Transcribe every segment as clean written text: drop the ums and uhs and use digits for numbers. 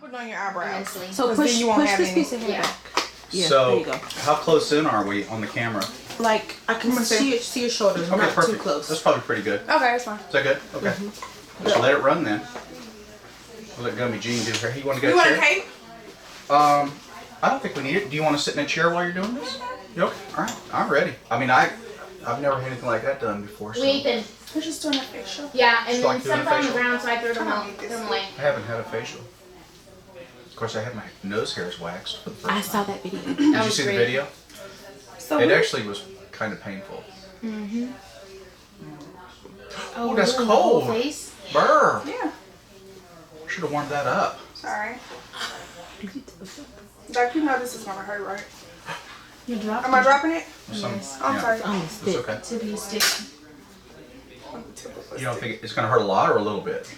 Put it on your eyebrows. So push, you won't push have this any. piece of hair back. Yeah, So, there you go. how close in are we on the camera? Like, I can see your shoulders, Okay, not perfect. too close. That's probably pretty good. Okay, that's fine. Is that good? Okay. Just let it run then. We'll let Gummy Jean do her. You want to get You a want chair? a cape? I don't think we need it. Do you want to sit in a chair while you're doing this? You okay? All right. I'm ready. I mean, I've never had anything like that done before. So. Wait, then. We're just doing a facial. Yeah, and Just then like doing a some on the facial? ground, so I threw them away. I haven't had a facial. Of course, I had my nose hairs waxed for the first I time. saw that video. Did you was see great. the video? So It actually was kind of painful. Oh, that's really? The whole cold. face? Brr. Yeah. Should have warmed that up. Sorry. Doc, you know this is gonna hurt, right? You're dropping Am I dropping it? I'm sorry. On the It's stick. okay. it to be a stick. You don't think it's going to hurt a lot or a little bit?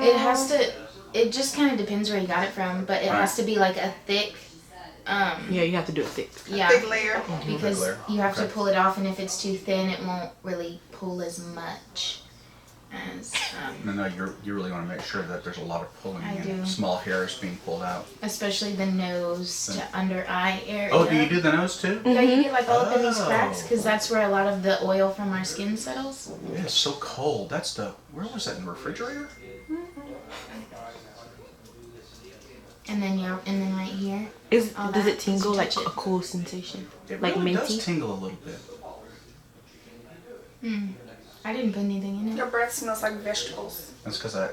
It has to. It just kind of depends where you got it from, but it has to be like a thick. Yeah, you have to do it thick. Yeah. Big layer. Because Thick layer. you have to Okay. pull it off, and if it's too thin, it won't really pull as much as. No, you really want to make sure that there's a lot of pulling I and do. small hairs being pulled out. Especially the nose to under eye area. Oh, do you do the nose too? Yeah, you get like all up in these cracks Oh. because that's where a lot of the oil from our skin settles. Yeah, it's so cold. That's where was that, in the refrigerator? And then right here. All Does that, it tingle you like touch a it. cool sensation? It Like really minty? does tingle a little bit. I didn't put anything in it. Your breath smells like vegetables. That's because I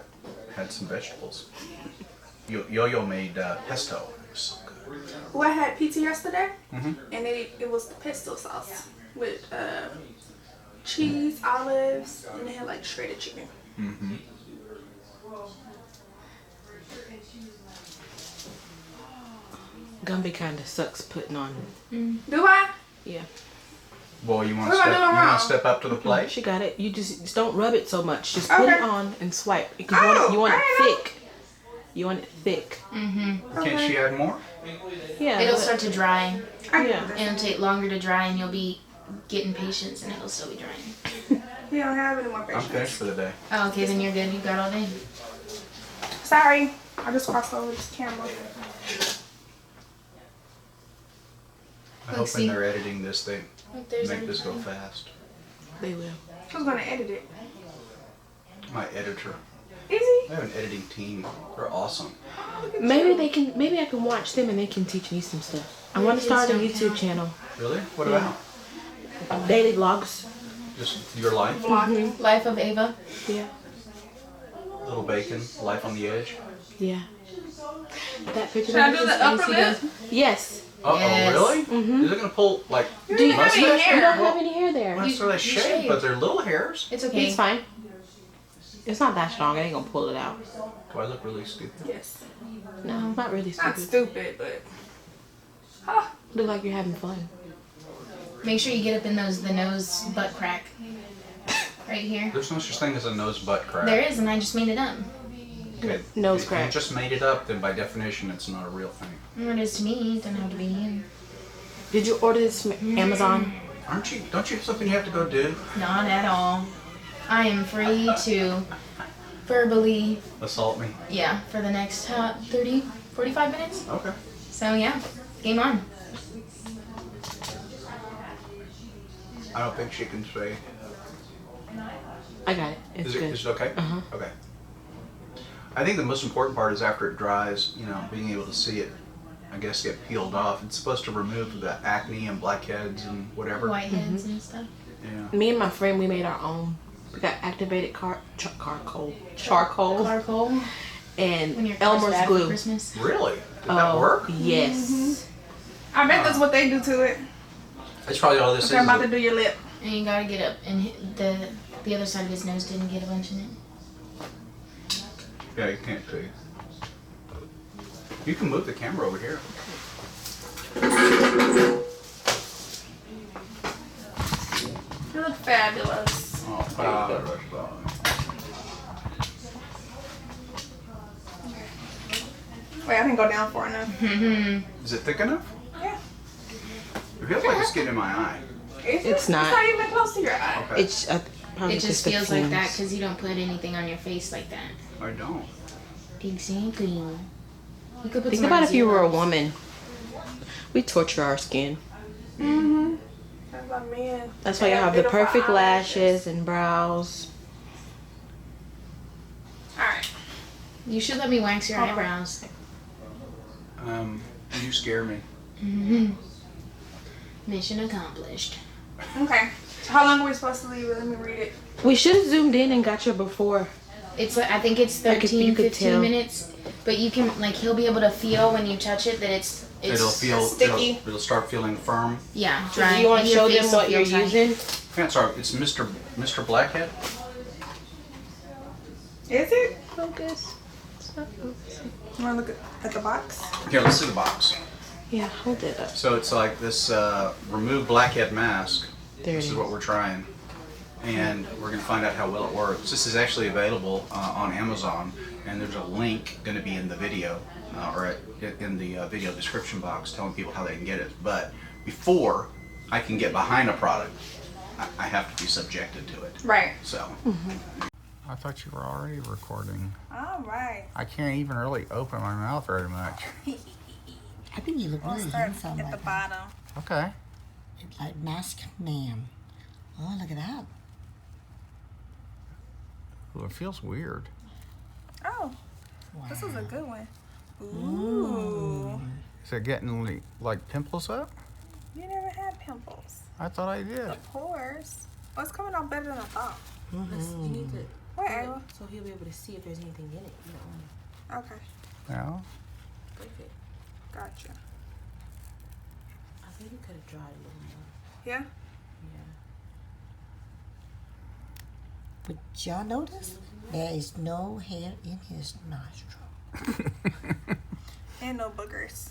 had some vegetables. Yo-Yo made pesto. It was so good. Well, I had pizza yesterday, Mm-hmm. and it was the pesto sauce with cheese, olives, and it had like shredded chicken. Mm-hmm. Gumby kind of sucks putting on. Do I? Yeah. Boy, you want What to am I doing wrong? step up to the plate? She got it. You just don't rub it so much. Just put it Okay. on and swipe. Because Oh, you want I it know. thick. You want it thick. Can't she add more? Yeah. It'll but- start to dry. Yeah. It'll take longer to dry, and you'll be getting patience, and it'll still be drying. You don't have any more I'm patience. finished for the day. Oh, okay, then you're good. You got all day. Sorry, I just crossed over this camera. I Look, hope see. when they're editing this, they Look, there's make this go everything. fast. They will. Who's gonna edit it? My editor. Is he? I have an editing team. They're awesome. Maybe I can watch them and they can teach me some stuff. I want to start a Kids don't YouTube count. channel. Really? What Yeah. about? Daily vlogs. Just your life? Life of Ava. Yeah. Little bacon, life on the edge. Yeah. That picture. Should I that do is the upper fancy lip? does- Yes. Uh-oh, Yes. really? Is it going to pull, like, Do you have any mustache? hair? You don't have any hair there. Well, so they shave, shave. but they're little hairs. It's okay. It's fine. It's not that strong. It ain't gonna pull it out. Do I look really stupid? Yes. No, not really Not stupid. stupid, but. Huh. Look like you're having fun. Make sure you get up in the nose butt crack. Right here. There's no such thing as a nose butt crack. There is, and I just made it up. Okay. Nose If crack. you just made it up, then by definition, it's not a real thing. Well, it is to me. It doesn't have to be you. Did you order this from Amazon? Don't you have something you have to go do? Not at all. I am free to verbally, Assault me? yeah, for the next 30, 45 minutes. Okay. So yeah, game on. I don't think she can say. I got it. It's good. Is it okay? Uh-huh. Okay. I think the most important part is after it dries, being able to see it, I guess, get peeled off. It's supposed to remove the acne and blackheads and whatever. Whiteheads and stuff. Yeah. Me and my friend, we made our own. We got activated charcoal, Charcoal. When and your car's Elmer's bad for glue. Christmas. Really? Did that work? Yes. I bet that's what they do to it. That's probably all this Okay, is. I'm about to do your lip. And you gotta get up, and the other side of his nose didn't get a bunch in it. Yeah, you can't see. You can move the camera over here. You look fabulous. Oh, fabulous. Wait, I didn't go down far enough. Is it thick enough? Yeah. It feels like it's getting in my eye. It's not. It's not even close to your eye. Okay. It's probably It just the feels like that fumes. because you don't put anything on your face like that. I don't. Exactly. You could put Think some about on if you were a zeros. woman. We torture our skin. That's my man. That's why you They have the beautiful perfect eyelashes. lashes and brows. Alright. You should let me wax your eyebrows. You scare me. Mission accomplished. Okay. So how long are we supposed to leave it? Let me read it. We should have zoomed in and got your before. It's like, I think it's Like if 13, you could 15 tell. minutes. But you can, like, he'll be able to feel when you touch it that it's sticky. It'll start feeling firm. yeah, Do dry. you want And to your show face them will what feel you're tight. using? Yeah, sorry, it's Mr. Blackhead. Is it? Focus. It's not focusing. You want to look at the box? Here, let's see the box. Yeah, hold it up. So it's like this remove blackhead mask. There This it is is. what we're trying. And we're going to find out how well it works. This is actually available on Amazon, and there's a link going to be in the video in the video description box telling people how they can get it. But before I can get behind a product, I have to be subjected to it. Right. So. I thought you were already recording. All right. I can't even really open my mouth very much. I think you look We'll really start handsome. at the bottom. Okay. It's like masked man. Oh, look at that. Ooh, it feels weird. Oh, Wow. this is a good one. Ooh. Is it getting like pimples up? You never had pimples. I thought I did. Pores. Oh, it's coming out better than I thought. You need to Wait, Ava. so he'll be able to see if there's anything in it. You don't want Okay. Yeah. to break it. Gotcha. I think you could have dried a little more. Yeah? Yeah. But y'all notice? There is no hair in his nostril. And no boogers.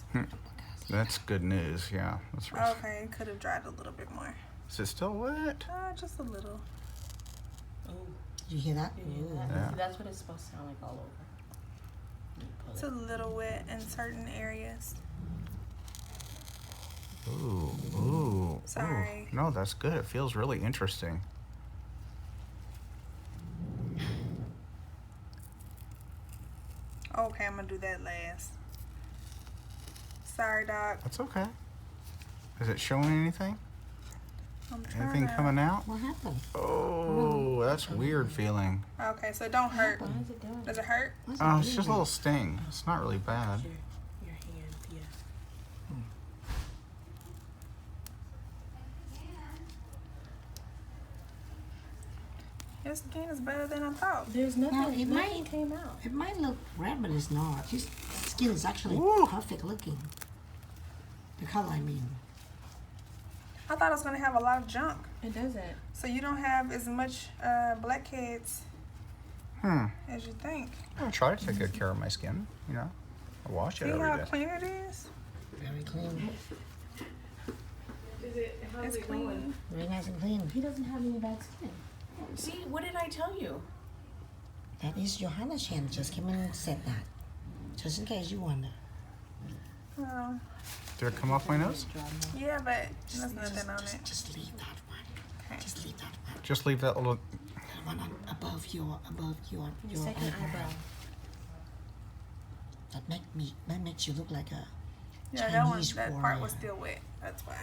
That's good news. Yeah. That's right. Okay, could have dried a little bit more. Is it still wet? Just a little. You hear that? Yeah. That's what it's supposed to sound like all over. It's a little wet in certain areas. Ooh. Ooh. Sorry. Ooh. No, that's good. It feels really interesting. Okay, I'm gonna do that last. Sorry, Doc. That's okay. Is it showing anything? I'm trying Anything to... coming out? What happened? Oh, that's weird feeling. Okay, so it don't hurt. What is it doing? Does it hurt? Oh, it's just a little sting. It's not really bad. Your hand, yeah. Your skin is better than I thought. There's Now, nothing. it Nothing might- came out. It might look red, but it's not. His skin is actually Ooh. perfect looking. The color, I mean. I thought it was gonna have a lot of junk. It doesn't. So you don't have as much blackheads as you think. I try to take good care of my skin. You know, I wash it See every how day. clean it is? Very clean. It's clean. Very nice and clean. He doesn't have any bad skin. See, what did I tell you? That is Johanna's hand. Just came in and said that. Just in case you wonder. Oh, Did it come off my nose? yeah, but there's nothing on it. Just leave that one. Okay. Just leave that one. Just leave that little. That one on, above your Second eyebrow. That makes you look like a Yeah, Chinese that part warrior. was still wet. That's why.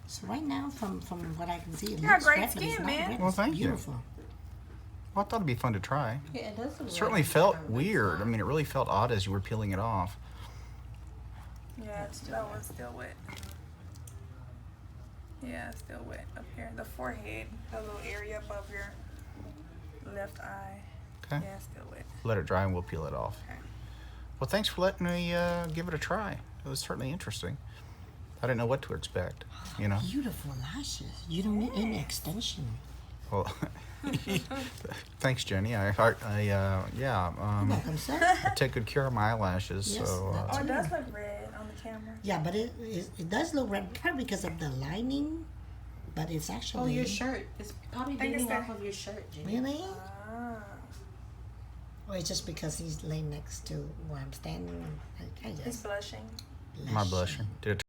So right now, from what I can see, it You got looks great red, but it's skin, not man. red. Well, It's thank you. beautiful. Well, I thought it'd be fun to try. Yeah, it does look It certainly felt weird. I mean, it really felt odd as you were peeling it off. Yeah, that one's still wet. Yeah, it's still wet up here. The forehead, the little area above your left eye. Okay. Yeah, it's still wet. Let it dry and we'll peel it off. Okay. Well, thanks for letting me give it a try. It was certainly interesting. I didn't know what to expect, you know. Beautiful lashes. You don't need any extension. Well, thanks, Jenny. Yeah. Welcome, sir. I take good care of my eyelashes, Yes, so that's Oh, it does look red on the camera. Yeah, but it does look red, probably because of the lining. But it's actually. Oh, your shirt. It's probably think it's bleeding the- off of your shirt, Jenny. Really? Ah. Or it's just because he's laying next to where I'm standing. I He's just. blushing. am I blushing? Did it